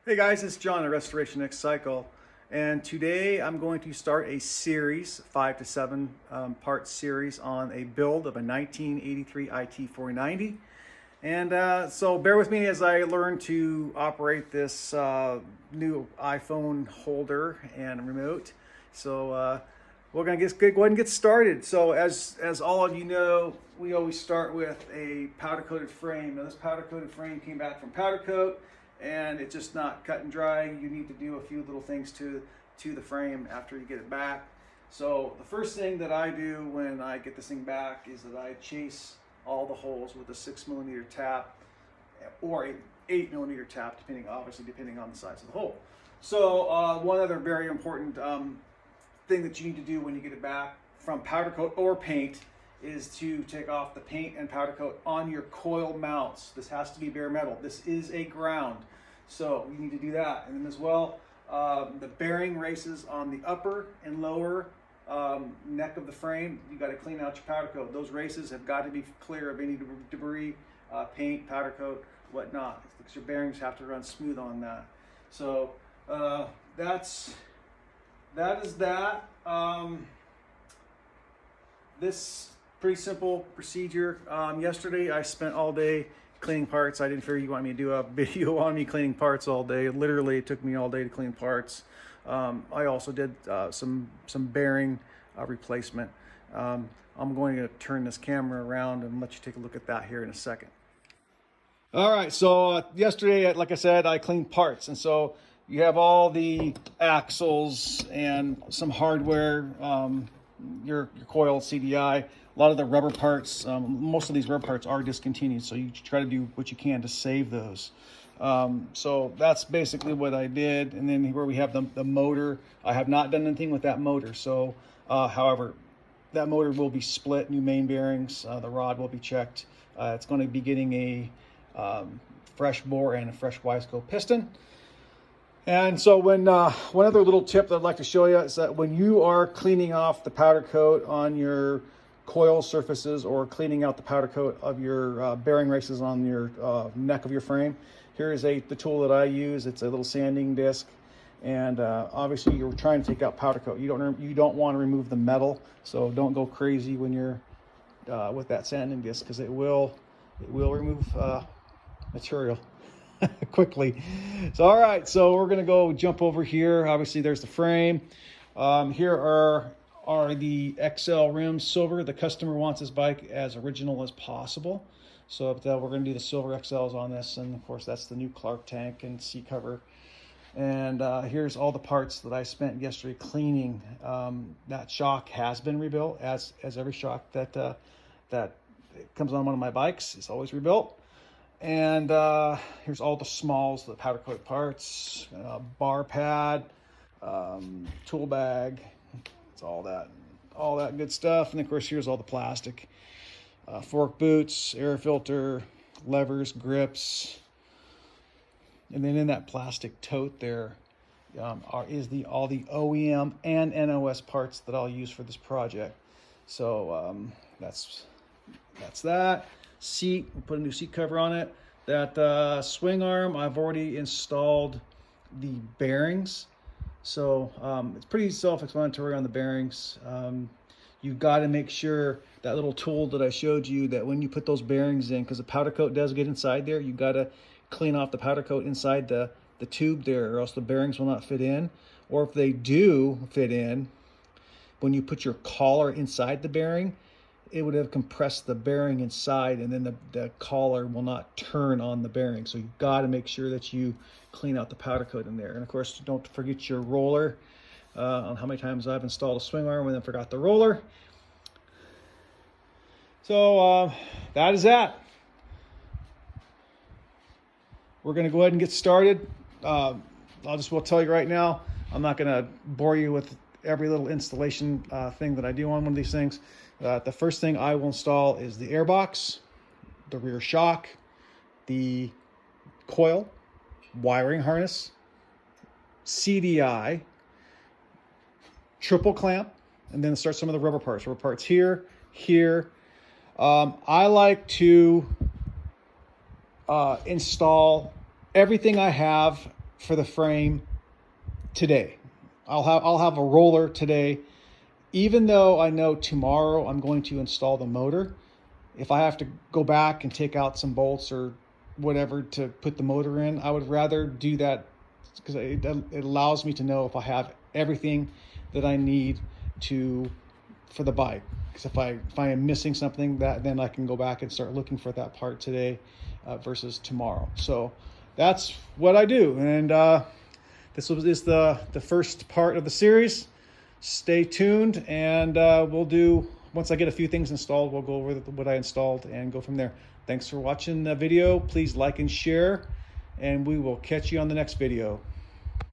Hey guys, it's John at Restoration X Cycle, and today I'm going to start a series, 5 to 7 part series on a build of a 1983 IT490. And so bear with me as I learn to operate this new iPhone holder and remote. So we're going to go ahead and get started. So as all of you know, we always start with a powder coated frame. Now this powder coated frame came back from powder coat, and it's just not cut and dry. You need to do a few little things to the frame after you get it back. So the first thing that I do when I get this thing back is that I chase all the holes with a 6mm tap or an 8mm tap, depending on the size of the hole. So one other very important thing that you need to do when you get it back from powder coat or paint is to take off the paint and powder coat on your coil mounts. This has to be bare metal. This is a ground, so you need to do that. And then as well, the bearing races on the upper and lower neck of the frame, you got to clean out your powder coat. Those races have got to be clear of any debris, paint, powder coat, whatnot, because your bearings have to run smooth on that. So that is that. This pretty simple procedure. Yesterday I spent all day cleaning parts. I didn't figure you wanted me to do a video on me cleaning parts all day. Literally, it took me all day to clean parts. I also did some bearing replacement. I'm going to turn this camera around and let you take a look at that here in a second. All right, so yesterday, like I said, I cleaned parts, and so you have all the axles and some hardware, your coil, CDI, a lot of the rubber parts. Most of these rubber parts are discontinued, so you try to do what you can to save those. So that's basically what I did. And then where we have the motor, I have not done anything with that motor. So, however, that motor will be split, new main bearings, the rod will be checked. It's going to be getting a fresh bore and a fresh Wiseco piston. And so one other little tip that I'd like to show you is that when you are cleaning off the powder coat on your coil surfaces or cleaning out the powder coat of your bearing races on your neck of your frame, here is the tool that I use. It's a little sanding disc, and obviously you're trying to take out powder coat. You don't want to remove the metal, so don't go crazy when you're with that sanding disc, because it will remove material quickly. So all right, so we're gonna go jump over here. Obviously there's the frame. Here are the XL rims, silver. The customer wants his bike as original as possible, so we're going to do the silver XLs on this. And of course that's the new Clark tank and seat cover. And here's all the parts that I spent yesterday cleaning. That shock has been rebuilt, as every shock that comes on one of my bikes is always rebuilt. And here's all the smalls, the powder coat parts, bar pad, tool bag. It's all that good stuff. And of course, here's all the plastic, fork boots, air filter, levers, grips. And then in that plastic tote there is all the OEM and NOS parts that I'll use for this project. So that's that. Seat, we'll put a new seat cover on it. That swing arm, I've already installed the bearings. So it's pretty self-explanatory on the bearings. You've got to make sure that little tool that I showed you, that when you put those bearings in, because the powder coat does get inside there, you've got to clean off the powder coat inside the tube there, or else the bearings will not fit in. Or if they do fit in, when you put your collar inside the bearing, it would have compressed the bearing inside, and then the collar will not turn on the bearing. So you've got to make sure that you clean out the powder coat in there. And of course, don't forget your roller. On how many times I've installed a swing arm and then forgot the roller. So that is that. We're going to go ahead and get started. I'll tell you right now, I'm not going to bore you with every little installation thing that I do on one of these things. The first thing I will install is the airbox, the rear shock, the coil, wiring harness, CDI, triple clamp, and then start some of the rubber parts. Rubber parts here. I like to install everything I have for the frame today. I'll have a roller today, even though I know tomorrow I'm going to install the motor. If I have to go back and take out some bolts or whatever to put the motor in, I would rather do that because it allows me to know if I have everything that I need for the bike. Because if I am missing something, then I can go back and start looking for that part today versus tomorrow. So that's what I do, and this is the first part of the series. Stay tuned, and we'll do, once I get a few things installed, we'll go over what I installed and go from there. Thanks for watching the video. Please like and share, and we will catch you on the next video.